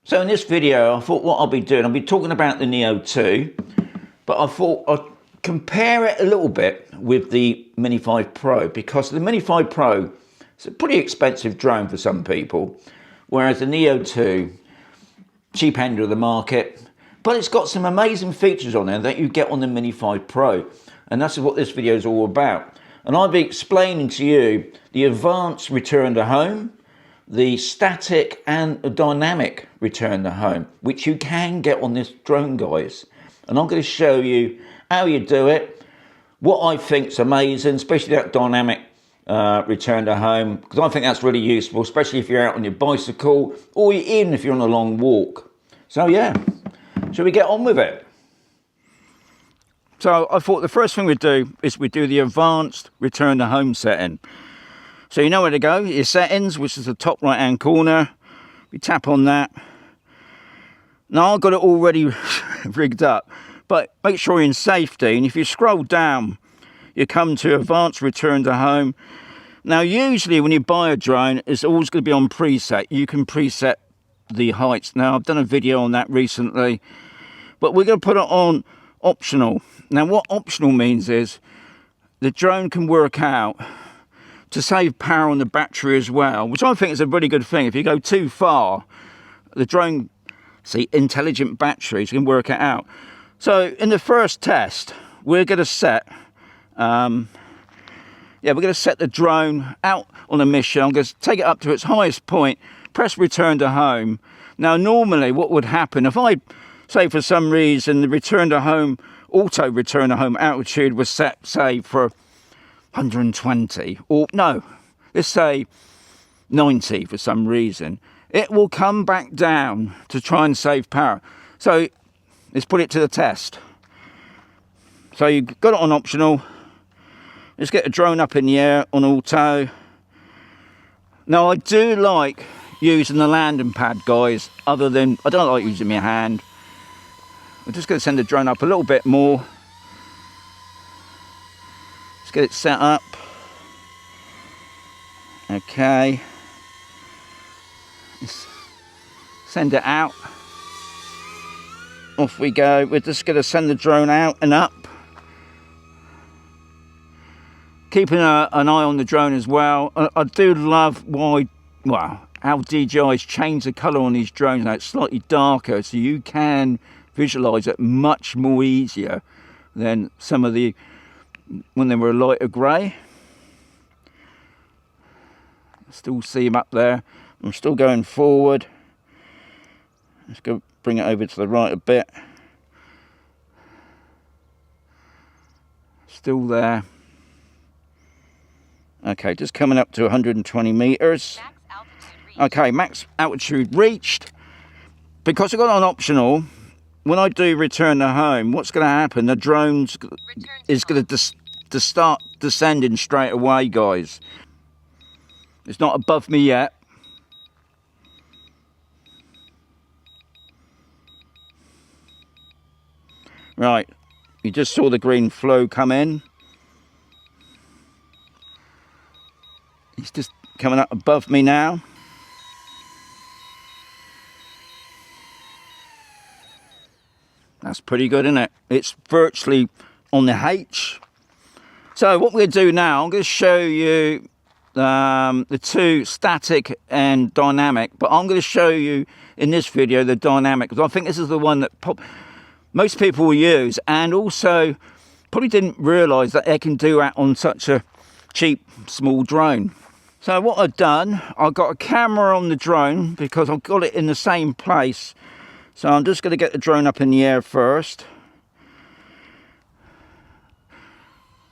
So in this video, I thought what I'll be doing, I'll be talking about the Neo 2, but I thought I'd compare it a little bit with the Mini 5 Pro, because the Mini 5 Pro is a pretty expensive drone for some people, whereas the Neo 2, cheap end of the market, but it's got some amazing features on there that you get on the Mini 5 Pro, and that's what this video is all about. And I'll be explaining to you the advanced return to home, the static and the dynamic return to home, which you can get on this drone, guys. And I'm going to show you how you do it, what I think is amazing, especially that dynamic return to home, because I think that's really useful, especially if you're out on your bicycle or even if you're on a long walk. So yeah, shall we get on with it? So I thought the first thing we'd do is we do the advanced return to home setting. So you know where to go, your settings, which is the top right hand corner. We tap on that. Now I've got it already rigged up, but make sure you're in safety. And if you scroll down, you come to advanced return to home. Now usually when you buy a drone, it's always going to be on preset. You can preset the heights. Now I've done a video on that recently, but we're going to put it on optional. Now what optional means is the drone can work out to save power on the battery as well, which I think is a really good thing. If you go too far, the drone, see, intelligent batteries can work it out. So in the first test, we're going to set, we're going to set the drone out on a mission. I'm going to take it up to its highest point, press return to home. Now normally what would happen if I say for some reason the return to home, auto return to home altitude was set, say, for 120, or no, let's say 90 for some reason, it will come back down to try and save power. So let's put it to the test. So you've got it on optional. Let's get the drone up in the air on auto. Now I do like using the landing pad, guys, other than, I don't like using my hand. I'm just going to send the drone up a little bit more. Let's get it set up. Okay. Let's send it out. Off we go. We're just going to send the drone out and up. Keeping an eye on the drone as well. I do love how DJI's changed the colour on these drones. Now it's slightly darker, so you can visualise it much more easier than some of the when they were a lighter grey. Still see them up there. I'm still going forward. Let's go bring it over to the right a bit. Still there. Okay, just coming up to 120 meters. Okay, max altitude reached. Because I got on optional, when I do return to home, what's going to happen? The drone is going to start descending straight away, guys. It's not above me yet. Right, you just saw the green flow come in. He's just coming up above me now. That's pretty good, isn't it? It's virtually on the H. So what we're going to do now, I'm going to show you the two, static and dynamic, but I'm going to show you in this video the dynamic, because I think this is the one that most people will use, and also probably didn't realise that they can do that on such a cheap small drone. So what I've done, I've got a camera on the drone because I've got it in the same place. So I'm just going to get the drone up in the air first.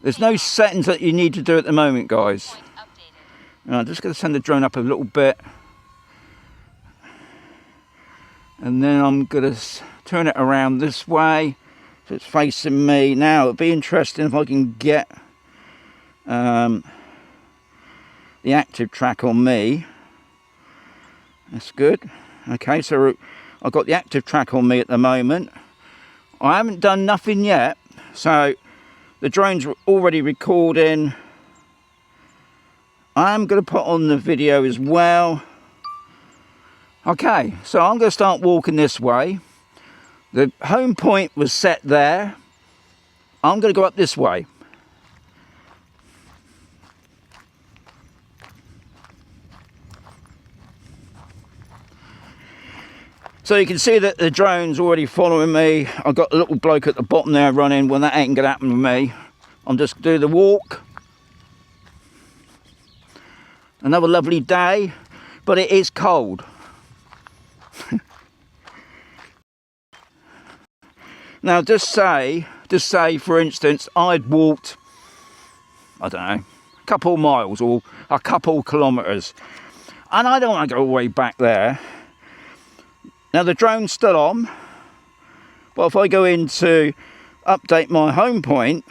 There's no settings that you need to do at the moment, guys. I'm just going to send the drone up a little bit. And then I'm going to turn it around this way, so it's facing me. Now, it'd be interesting if I can get the active track on me. That's good. Okay, so I've got the active track on me at the moment. I haven't done nothing yet, so the drone's already recording. I'm going to put on the video as well. Okay, so I'm going to start walking this way. The home point was set there. I'm going to go up this way. So you can see that the drone's already following me. I've got a little bloke at the bottom there running. Well, that ain't going to happen with me. I'm just going to do the walk. Another lovely day, but it is cold. Now, just say, for instance, I'd walked, I don't know, a couple miles or a couple kilometres. And I don't want to go all the way back there. Now, the drone's still on. But if I go into update my home point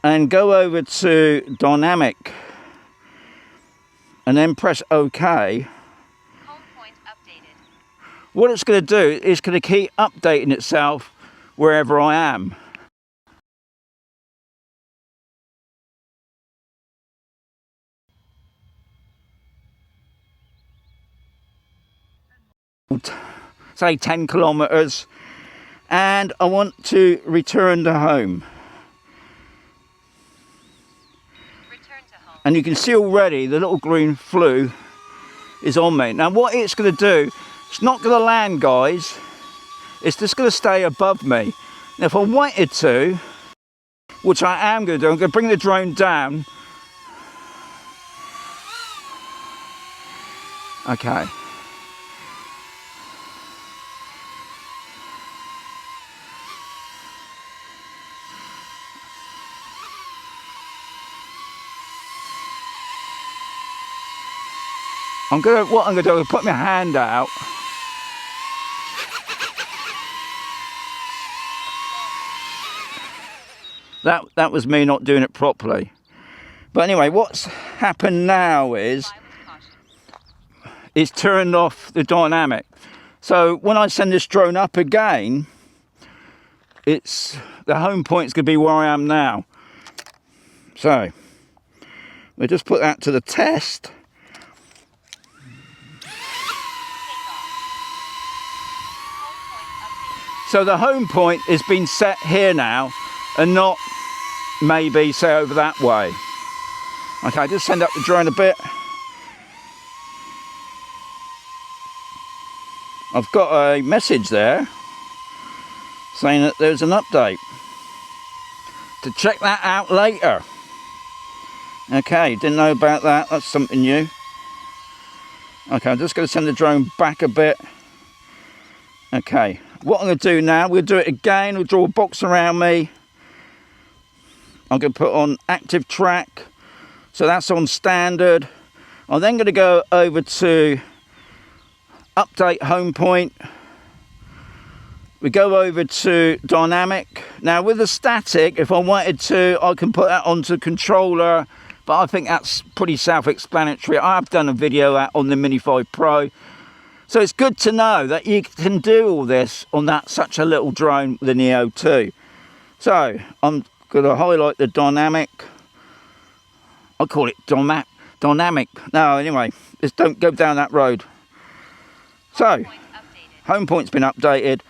and go over to dynamic and then press OK, what it's going to do is going to keep updating itself wherever I am. Say 10 kilometres, and I want to return to home. And you can see already the little green flue is on me. Now what it's going to do, it's not going to land, guys. It's just going to stay above me. Now if I wanted to, which I am going to do, I'm going to bring the drone down. Okay. What I'm going to do is put my hand out. That was me not doing it properly. But anyway, what's happened now is it's turned off the dynamic. So when I send this drone up again, the home point's going to be where I am now. So we'll just put that to the test. So the home point has been set here now and not maybe say over that way. Okay, just send up the drone a bit. I've got a message there saying that there's an update. To check that out later. Okay, didn't know about that. That's something new. Okay, I'm just going to send the drone back a bit. Okay. What I'm going to do now, we'll do it again. We'll draw a box around me. I'm going to put on active track. So that's on standard. I'm then going to go over to update home point. We go over to dynamic. Now with the static, if I wanted to, I can put that onto controller. But I think that's pretty self-explanatory. I've done a video on the Mini 5 Pro. So it's good to know that you can do all this on such a little drone, the Neo 2. So I'm going to highlight the dynamic. I call it dynamic. No, anyway, just don't go down that road. So home point's been updated.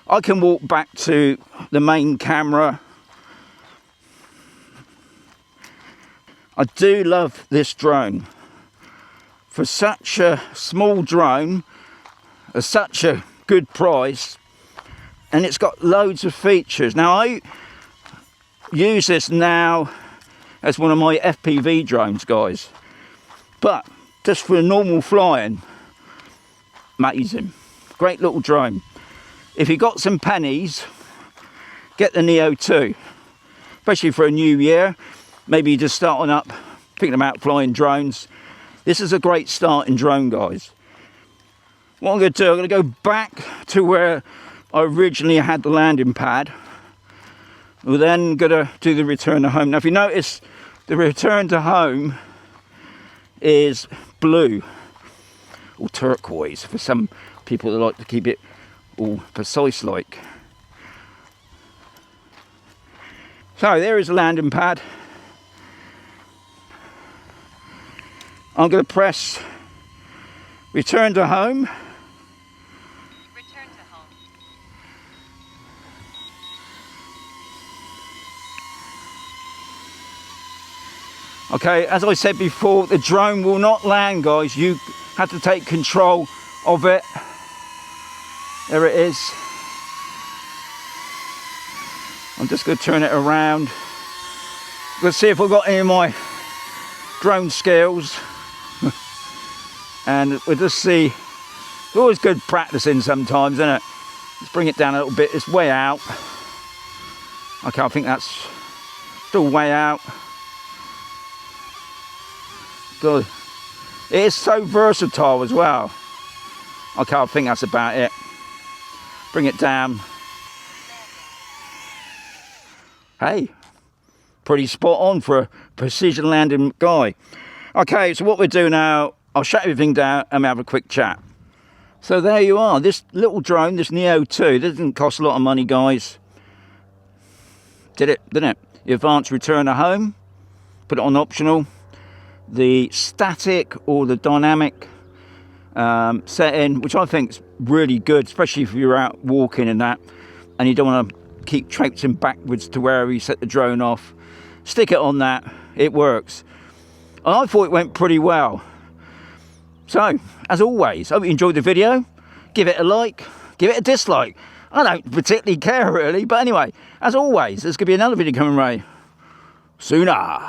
I can walk back to the main camera. I do love this drone. For such a small drone, at such a good price, and it's got loads of features. Now I use this now as one of my FPV drones, guys, but just for normal flying, amazing, great little drone. If you got some pennies, get the Neo 2, especially for a new year. Maybe you're just starting up, thinking about flying drones. This is a great starting drone, guys. What I'm going to do, I'm going to go back to where I originally had the landing pad. We're then going to do the return to home. Now, if you notice, the return to home is blue or turquoise for some people that like to keep it all precise like. So there is the landing pad. I'm going to press Return to home. Return to home. Okay, as I said before, the drone will not land, guys. You have to take control of it. There it is. I'm just going to turn it around. Let's see if I've got any of my drone skills. And we'll just see. It's always good practicing sometimes, isn't it? Let's bring it down a little bit. It's way out. Okay, I think that's still way out. Good. It is so versatile as well. Okay, I think that's about it. Bring it down. Hey, pretty spot on for a precision landing guy. Okay, so what we'll do now, I'll shut everything down and we'll have a quick chat. So there you are, this little drone, this Neo 2, this didn't cost a lot of money, guys. Didn't it? The advanced return to home, put it on optional. The static or the dynamic setting, which I think is really good, especially if you're out walking and that, and you don't want to keep traipsing backwards to wherever you set the drone off. Stick it on that, it works. And I thought it went pretty well. So, as always, I hope you enjoyed the video. Give it a like, give it a dislike. I don't particularly care really, but anyway, as always, there's going to be another video coming right sooner.